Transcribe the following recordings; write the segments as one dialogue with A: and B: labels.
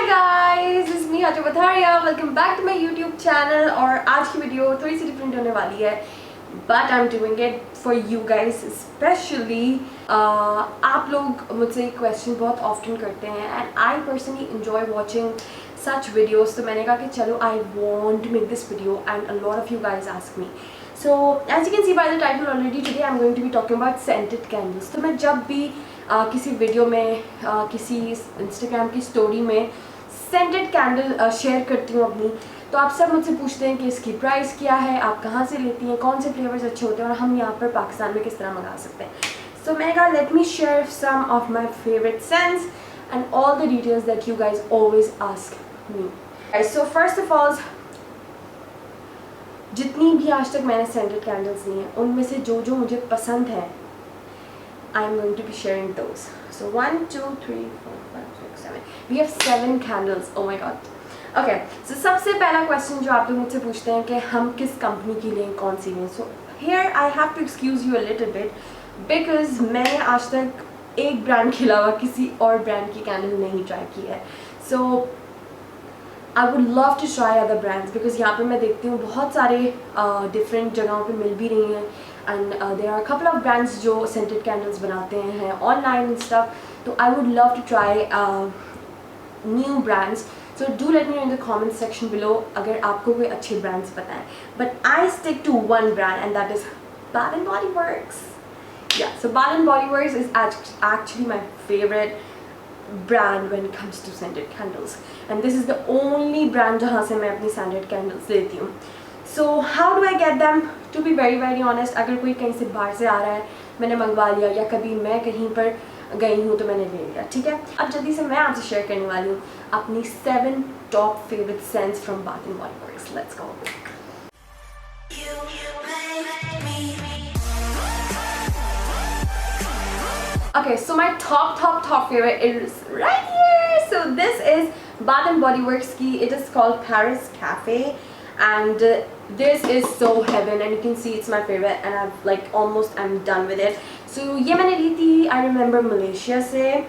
A: guys, this is me hajra.vadhariya. Welcome back to my YouTube channel. और आज की video थोड़ी सी डिफरेंट होने वाली है, but I'm doing it for you guys especially. आप लोग मुझसे क्वेश्चन बहुत often करते हैं and I personally enjoy watching such videos. तो मैंने कहा कि चलो I want to make this video and a lot of you guys ask me. So as you can see by the title already, today I'm going to be talking about scented candles. तो मैं जब भी किसी video में किसी Instagram की story में scented candle share करती हूँ अपनी, तो आप सब मुझसे पूछते हैं कि इसकी प्राइस क्या है, आप कहाँ से लेती हैं, कौन से फ्लेवर्स अच्छे होते हैं और हम यहाँ पर पाकिस्तान में किस तरह मंगा सकते हैं. सो मैंने कहा let me share some of my favourite scents and all the details that you guys always ask me. So first of all, जितनी भी आज तक मैंने सेंटेड कैंडल्स ली हैं उनमें से जो जो मुझे पसंद है I'm going to be sharing those. So 1, 2, 3, 4, 5, 6, 7. We have 7 candles. Oh my god. Okay. So सबसे पहला question जो आप लोग मुझसे पूछते हैं कि हम किस कंपनी की लें, कौन सी लें. So here I have to excuse you a little bit because मैंने आज तक एक ब्रांड के अलावा किसी और ब्रांड की कैंडल नहीं ट्राई की है. So I would love to try other brands because यहाँ पे मैं देखती हूँ बहुत सारे different जगहों पे मिल भी रही हैं. And there are a couple of brands जो scented candles बनाते हैं online and stuff. So I would love to try new brands. So do let me know in the comment section below अगर आपको कोई अच्छे brands पता है. But I stick to one brand and that is Bath and Body Works. Yeah, so Bath and Body Works is actually my favorite brand when it comes to scented candles. And this is the only brand जहाँ से मैं अपनी scented candles लेती हूँ. So how do I get them? To be very honest, अगर कोई कहीं से बाहर से आ रहा है, मैंने मंगवा लिया या कभी मैं कहीं पर गई हूँ तो मैंने ले लिया, ठीक है. अब जल्दी से मैं आपसे शेयर करने वाली हूँ अपनी 7 top favourite cents from bath and body works. Let's go. Okay, so my top favorite is right here. So this is Bath and Body Works की. It is called Paris Cafe. And this is so heaven and you can see it's my favorite and I've like almost I'm done with it. So ये मैंने ली थी I remember Malaysia से,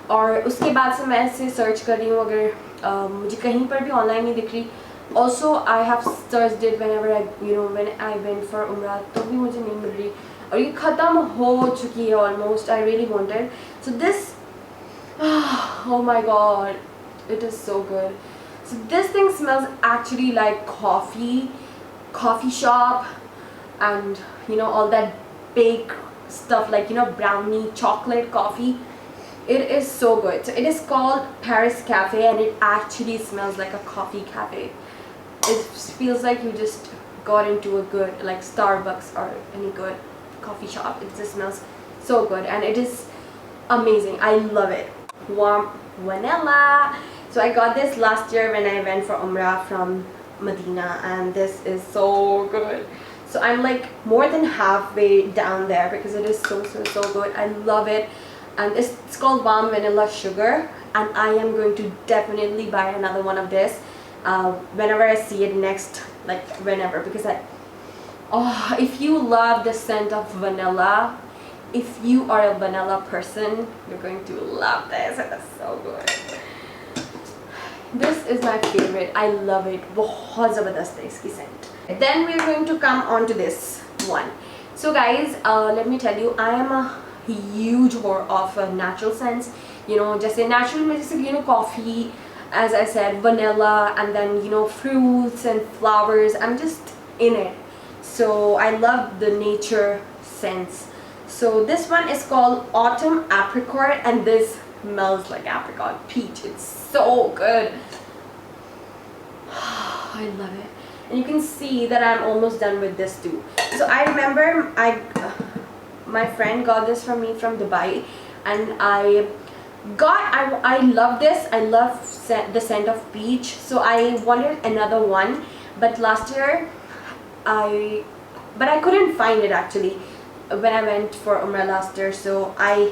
A: और उसके बाद से मैं इसे सर्च कर रही हूँ. अगर मुझे कहीं पर भी ऑनलाइन नहीं दिख रही. Also I have searched it whenever when I went for umrah, तो भी मुझे नहीं मिल रही और ये ख़त्म हो चुकी है almost. I really wanted. So this oh my god, it is so good. So this thing smells actually like coffee shop and all that baked stuff like brownie, chocolate, coffee. It is so good. So it is called Paris Cafe and it actually smells like a coffee cafe. It feels like you just got into a good like Starbucks or any good coffee shop. It just smells so good and it is amazing. I love it. Warm vanilla. So I got this last year when I went for Umrah from Medina and this is so good. So I'm like more than halfway down there because it is so good. I love it. And it's called Warm Vanilla Sugar and I am going to definitely buy another one of this whenever I see it next, like whenever, because if you love the scent of vanilla, if you are a vanilla person, you're going to love this. It's so good. This is my favorite. I love it. बहुत ज़बरदस्त है इसकी scent. Then we are going to come on to this one. So guys, let me tell you, I am a huge whore of natural scents. जैसे natural में जैसे coffee, as I said, vanilla, and then fruits and flowers. I'm just in it. So I love the nature scents. So this one is called Autumn Apricot and this smells like apricot peach. It's so good. I love it. And you can see that I'm almost done with this too. So I remember my friend got this from me from Dubai and I love this. I love the scent of peach. So I wanted another one, but last year I couldn't find it actually when I went for Umrah last year. So I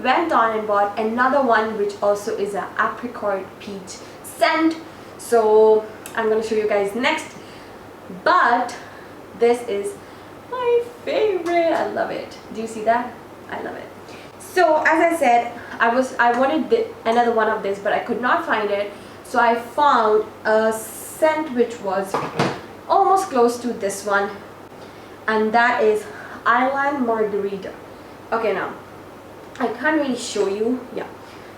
A: went on and bought another one which also is an apricot peach scent. So I'm gonna show you guys next, but this is my favorite. I love it. Do you see that? I love it. So as I said, I wanted another one of this but I could not find it. So I found a scent which was almost close to this one, and that is Island Margarita. Okay, now I can't really show you. Yeah,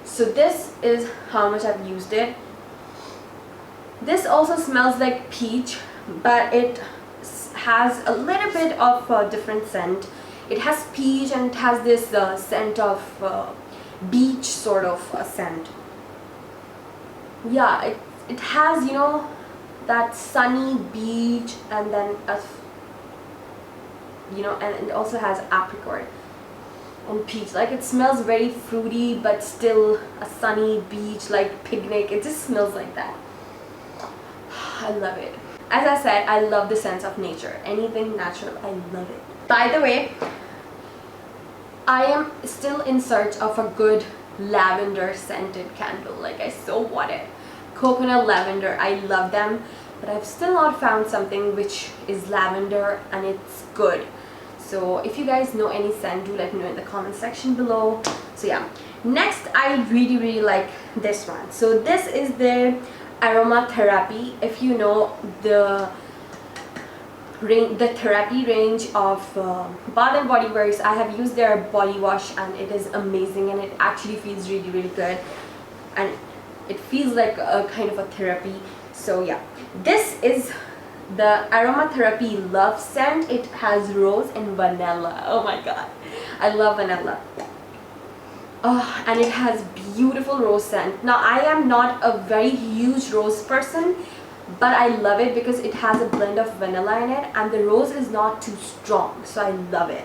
A: so this is how much I've used it. This also smells like peach, but it has a little bit of a different scent. It has peach and it has this scent of beach sort of scent. Yeah, it has, you know, that sunny beach, and then you know, and it also has apricot and peach. Like, it smells very fruity but still a sunny beach, like picnic. It just smells like that. I love it. As I said, I love the sense of nature. Anything natural, I love it. By the way, I am still in search of a good lavender scented candle. Like, I so want it. Coconut lavender, I love them, but I've still not found something which is lavender and it's good. So if you guys know any scent, do let me know in the comment section below. So yeah, next I really like this one. So this is the Aromatherapy. If you know the therapy range of Bath & Body Works, I have used their body wash and it is amazing, and it actually feels really good, and it feels like a kind of a therapy. So yeah, this is the Aromatherapy Love scent. It has rose and vanilla. Oh my god, I love vanilla. Oh, and it has beautiful rose scent. Now, I am not a very huge rose person, but I love it because it has a blend of vanilla in it, and the rose is not too strong, so I love it.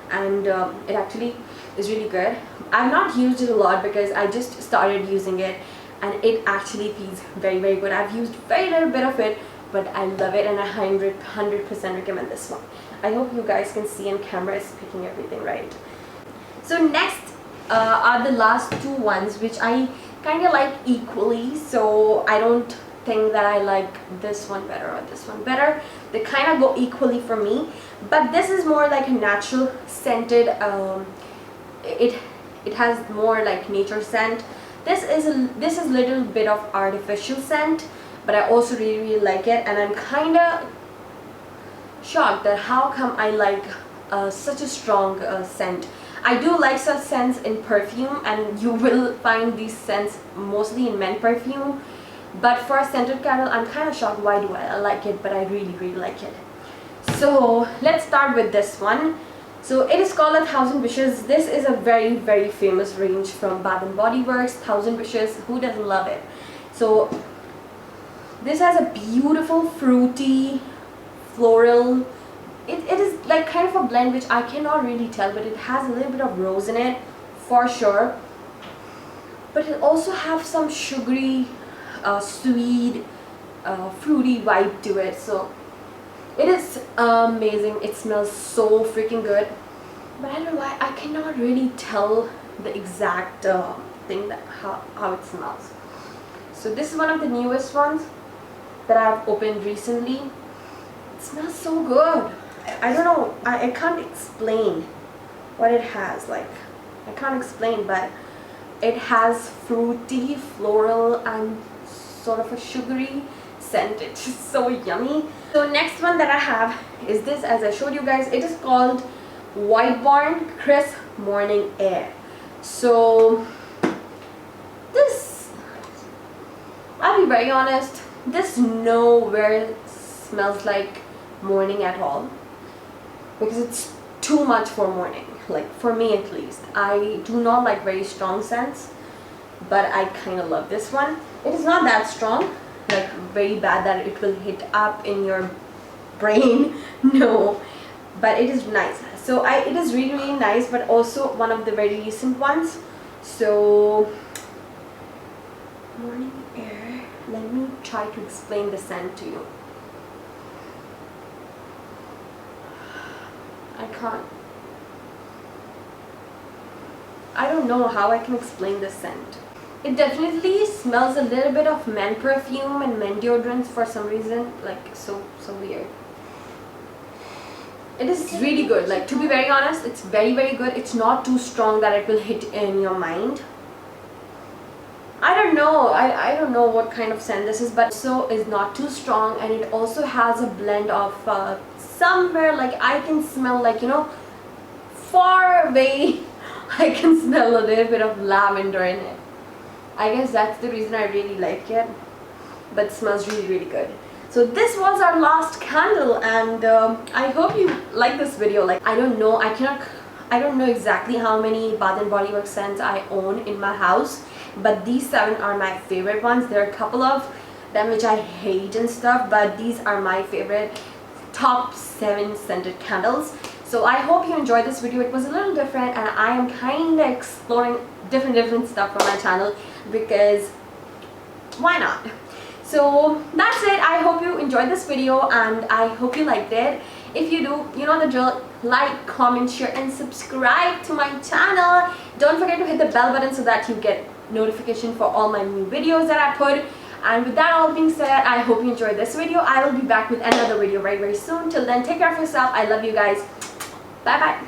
A: And it actually is really good. I've not used it a lot because I just started using it, and it actually feels very good. I've used very little bit of it, but I love it, and I 100% recommend this one. I hope you guys can see, and camera is picking everything right. So next are the last two ones, which I kind of like equally. So I don't think that I like this one better or this one better. They kind of go equally for me, but this is more like a natural scented. It has more like nature scent. This is a little bit of artificial scent, but I also really like it, and I'm kind of shocked that how come I like such a strong scent. I do like such scents in perfume, and you will find these scents mostly in men perfume, but for a scented candle, I'm kind of shocked why do I like it, but I really like it. So let's start with this one. So it is called 1000 Wishes. This is a very famous range from Bath & Body Works. 1000 Wishes, who doesn't love it? So this has a beautiful fruity floral. It is like kind of a blend which I cannot really tell, but it has a little bit of rose in it for sure, but it also has some sugary sweet fruity vibe to it. So it is amazing. It smells so freaking good, but I don't know why I cannot really tell the exact thing that how it smells. So this is one of the newest ones that I've opened recently. It smells so good. I don't know, I can't explain what it has. Like, I can't explain, but it has fruity, floral, and sort of a sugary scent. It's just so yummy. So next one that I have is this, as I showed you guys. It is called White Barn Crisp Morning Air. So this, I'll be very honest, this nowhere smells like morning at all, because it's too much for morning, like for me at least. I do not like very strong scents, but I kind of love this one. It is not that strong, like very bad that it will hit up in your brain. No, but it is nice. So it is really nice, but also one of the very recent ones. So morning air, let me try to explain the scent to you. I don't know how I can explain this scent. It definitely smells a little bit of men perfume and men deodorants for some reason, like so weird. It is really good. Like, to be very honest, it's very good. It's not too strong that it will hit in your mind. I don't know. I don't know what kind of scent this is, but so is not too strong, and it also has a blend of somewhere like I can smell, like, you know, far away. I can smell a little bit of lavender in it. I guess that's the reason I really like it, but it smells really good. So this was our last candle, and I hope you like this video. Like, I don't know, I don't know exactly how many Bath and Body Works scents I own in my house, but these 7 are my favorite ones. There are a couple of them which I hate and stuff, but these are my favorite top 7 scented candles. So I hope you enjoyed this video. It was a little different, and I am kind of exploring different stuff on my channel, because why not? So that's it. I hope you enjoyed this video, and I hope you liked it. If you do, you know the drill. Like, comment, share, and subscribe to my channel. Don't forget to hit the bell button so that you get notification for all my new videos that I put. And with that all being said, I hope you enjoyed this video. I will be back with another video very soon. Till then, take care of yourself. I love you guys. Bye bye.